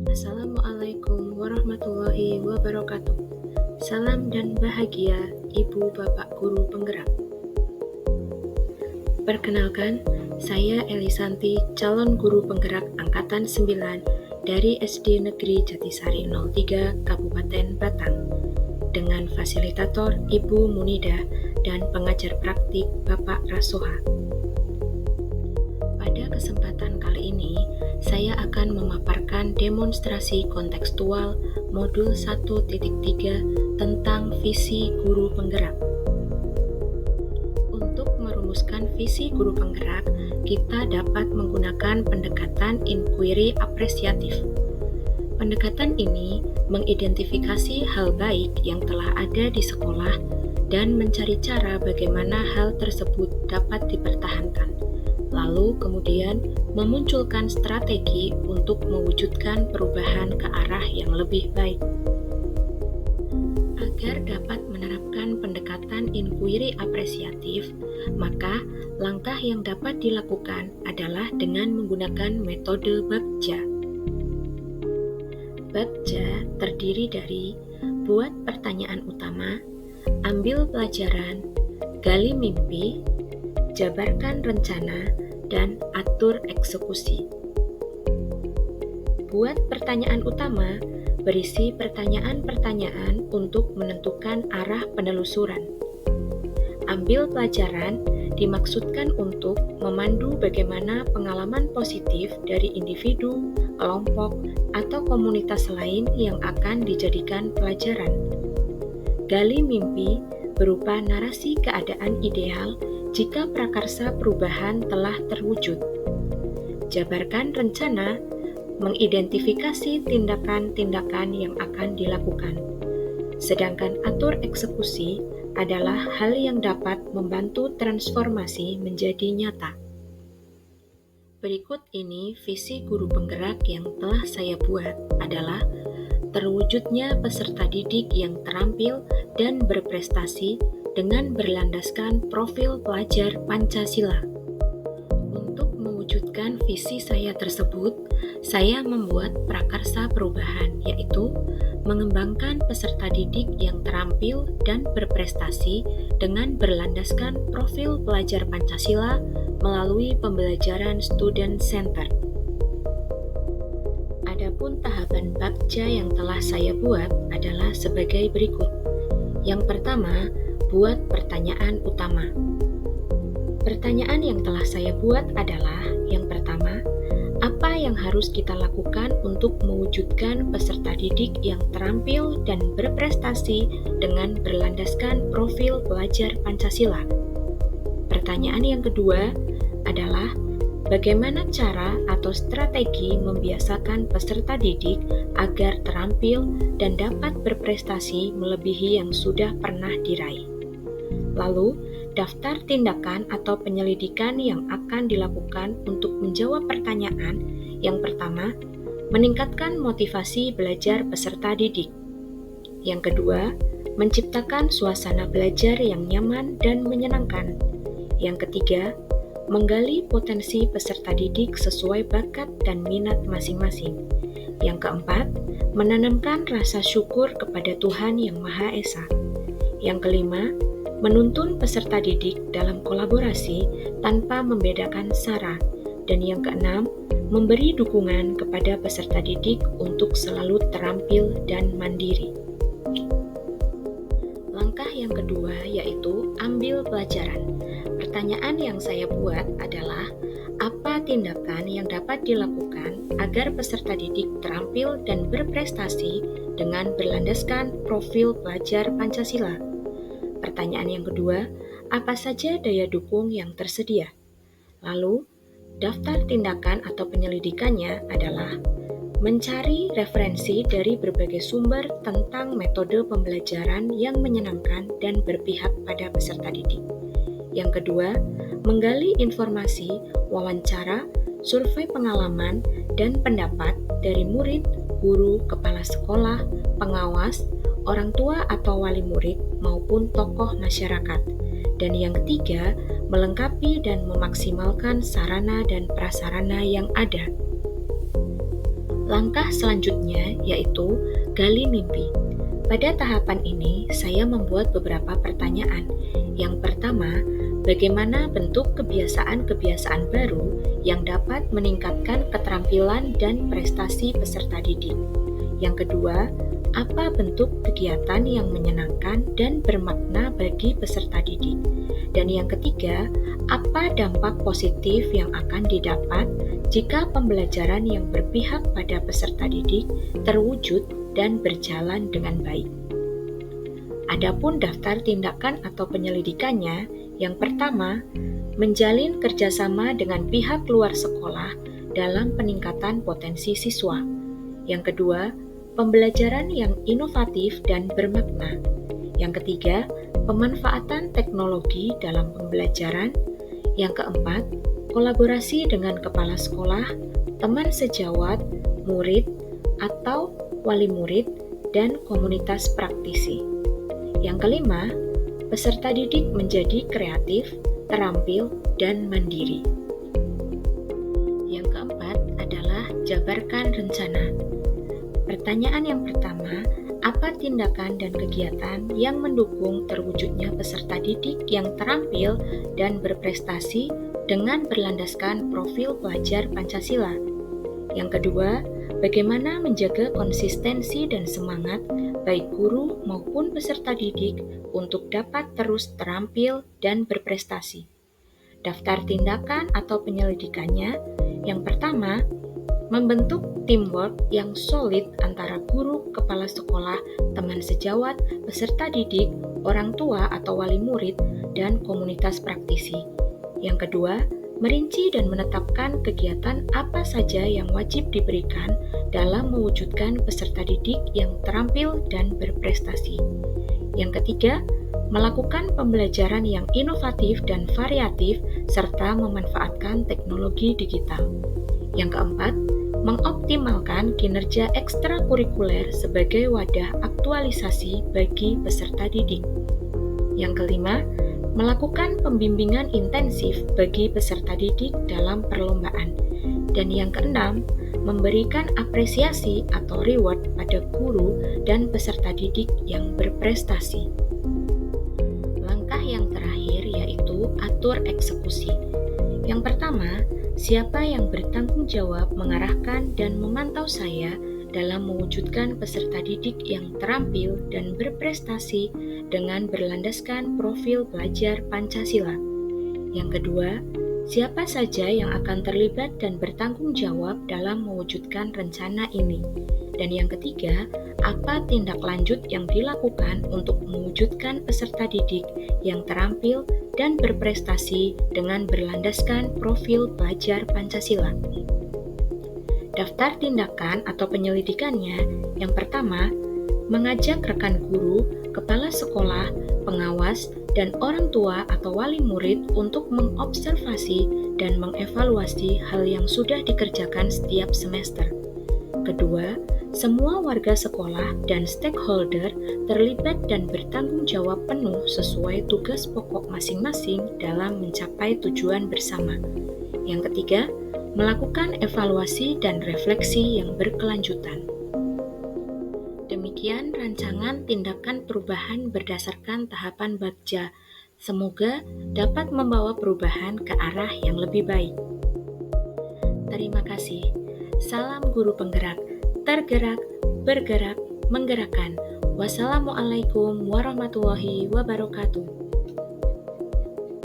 Assalamualaikum warahmatullahi wabarakatuh. Salam dan bahagia Ibu Bapak Guru Penggerak. Perkenalkan, saya Elisanti, calon guru penggerak Angkatan 9 dari SD Negeri Jatisari 03 Kabupaten Batang, dengan fasilitator Ibu Munidah dan pengajar praktik Bapak Rasoha. Pada kesempatan kali ini, saya akan memaparkan demonstrasi kontekstual modul 1.3 tentang visi guru penggerak. Untuk merumuskan visi guru penggerak, kita dapat menggunakan pendekatan inquiry apresiatif. Pendekatan ini mengidentifikasi hal baik yang telah ada di sekolah dan mencari cara bagaimana hal tersebut dapat dipertahankan. Lalu kemudian memunculkan strategi untuk mewujudkan perubahan ke arah yang lebih baik. Agar dapat menerapkan pendekatan inquiry apresiatif, maka langkah yang dapat dilakukan adalah dengan menggunakan metode Bagja. Bagja terdiri dari buat pertanyaan utama, ambil pelajaran, gali mimpi, jabarkan rencana, dan atur eksekusi. Buat pertanyaan utama berisi pertanyaan-pertanyaan untuk menentukan arah penelusuran. Ambil pelajaran dimaksudkan untuk memandu bagaimana pengalaman positif dari individu, kelompok, atau komunitas lain yang akan dijadikan pelajaran. Gali mimpi berupa narasi keadaan ideal jika prakarsa perubahan telah terwujud. Jabarkan rencana mengidentifikasi tindakan-tindakan yang akan dilakukan. Sedangkan atur eksekusi adalah hal yang dapat membantu transformasi menjadi nyata. Berikut ini visi guru penggerak yang telah saya buat adalah terwujudnya peserta didik yang terampil dan berprestasi dengan berlandaskan profil pelajar Pancasila. Untuk mewujudkan visi saya tersebut, saya membuat prakarsa perubahan, yaitu mengembangkan peserta didik yang terampil dan berprestasi dengan berlandaskan profil pelajar Pancasila melalui pembelajaran student center. Adapun tahapan Bagja yang telah saya buat adalah sebagai berikut. Yang pertama, buat pertanyaan utama. Pertanyaan yang telah saya buat adalah yang pertama, apa yang harus kita lakukan untuk mewujudkan peserta didik yang terampil dan berprestasi dengan berlandaskan profil pelajar Pancasila? Pertanyaan yang kedua adalah, bagaimana cara atau strategi membiasakan peserta didik agar terampil dan dapat berprestasi melebihi yang sudah pernah diraih? Lalu, daftar tindakan atau penyelidikan yang akan dilakukan untuk menjawab pertanyaan. Yang pertama, meningkatkan motivasi belajar peserta didik. Yang kedua, menciptakan suasana belajar yang nyaman dan menyenangkan. Yang ketiga, menggali potensi peserta didik sesuai bakat dan minat masing-masing. Yang keempat, menanamkan rasa syukur kepada Tuhan Yang Maha Esa. Yang kelima, menuntun peserta didik dalam kolaborasi tanpa membedakan sara. Dan yang keenam, memberi dukungan kepada peserta didik untuk selalu terampil dan mandiri. Langkah yang kedua yaitu ambil pelajaran. Pertanyaan yang saya buat adalah, apa tindakan yang dapat dilakukan agar peserta didik terampil dan berprestasi dengan berlandaskan profil pelajar Pancasila? Pertanyaan yang kedua, apa saja daya dukung yang tersedia? Lalu, daftar tindakan atau penyelidikannya adalah mencari referensi dari berbagai sumber tentang metode pembelajaran yang menyenangkan dan berpihak pada peserta didik. Yang kedua, menggali informasi, wawancara, survei pengalaman, dan pendapat dari murid, guru, kepala sekolah, pengawas, orang tua atau wali murid, maupun tokoh masyarakat. Dan yang ketiga, melengkapi dan memaksimalkan sarana dan prasarana yang ada. Langkah selanjutnya yaitu gali mimpi. Pada tahapan ini, saya membuat beberapa pertanyaan. Yang pertama, bagaimana bentuk kebiasaan-kebiasaan baru yang dapat meningkatkan keterampilan dan prestasi peserta didik? Yang kedua, apa bentuk kegiatan yang menyenangkan dan bermakna bagi peserta didik? Dan yang ketiga, apa dampak positif yang akan didapat jika pembelajaran yang berpihak pada peserta didik terwujud dan berjalan dengan baik? Adapun daftar tindakan atau penyelidikannya, yang pertama, menjalin kerjasama dengan pihak luar sekolah dalam peningkatan potensi siswa. Yang kedua, pembelajaran yang inovatif dan bermakna. Yang ketiga, pemanfaatan teknologi dalam pembelajaran. Yang keempat, kolaborasi dengan kepala sekolah, teman sejawat, murid, atau wali murid, dan komunitas praktisi. Yang kelima, peserta didik menjadi kreatif, terampil, dan mandiri. Yang keempat adalah jabarkan rencana. Pertanyaan yang pertama, apa tindakan dan kegiatan yang mendukung terwujudnya peserta didik yang terampil dan berprestasi dengan berlandaskan profil pelajar Pancasila? Yang kedua, bagaimana menjaga konsistensi dan semangat baik guru maupun peserta didik untuk dapat terus terampil dan berprestasi? Daftar tindakan atau penyelidikannya, yang pertama, membentuk teamwork yang solid antara guru, kepala sekolah, teman sejawat, peserta didik, orang tua atau wali murid, dan komunitas praktisi. Yang kedua, merinci dan menetapkan kegiatan apa saja yang wajib diberikan dalam mewujudkan peserta didik yang terampil dan berprestasi. Yang ketiga, melakukan pembelajaran yang inovatif dan variatif serta memanfaatkan teknologi digital. Yang keempat, mengoptimalkan kinerja ekstrakurikuler sebagai wadah aktualisasi bagi peserta didik. Yang kelima, melakukan pembimbingan intensif bagi peserta didik dalam perlombaan. Dan yang keenam, memberikan apresiasi atau reward pada guru dan peserta didik yang berprestasi. Langkah yang terakhir yaitu atur eksekusi. Yang pertama, siapa yang bertanggung jawab mengarahkan dan memantau saya dalam mewujudkan peserta didik yang terampil dan berprestasi dengan berlandaskan profil pelajar Pancasila? Yang kedua, siapa saja yang akan terlibat dan bertanggung jawab dalam mewujudkan rencana ini? Dan yang ketiga, apa tindak lanjut yang dilakukan untuk mewujudkan peserta didik yang terampil dan berprestasi dengan berlandaskan profil pelajar Pancasila? Daftar tindakan atau penyelidikannya, yang pertama, mengajak rekan guru, kepala sekolah, pengawas, dan orang tua atau wali murid untuk mengobservasi dan mengevaluasi hal yang sudah dikerjakan setiap semester. Kedua, semua warga sekolah dan stakeholder terlibat dan bertanggung jawab penuh sesuai tugas pokok masing-masing dalam mencapai tujuan bersama. Yang ketiga, melakukan evaluasi dan refleksi yang berkelanjutan. Demikian rancangan tindakan perubahan berdasarkan tahapan Bagja. Semoga dapat membawa perubahan ke arah yang lebih baik. Terima kasih. Salam guru penggerak, tergerak, bergerak, menggerakkan. Wassalamualaikum warahmatullahi wabarakatuh.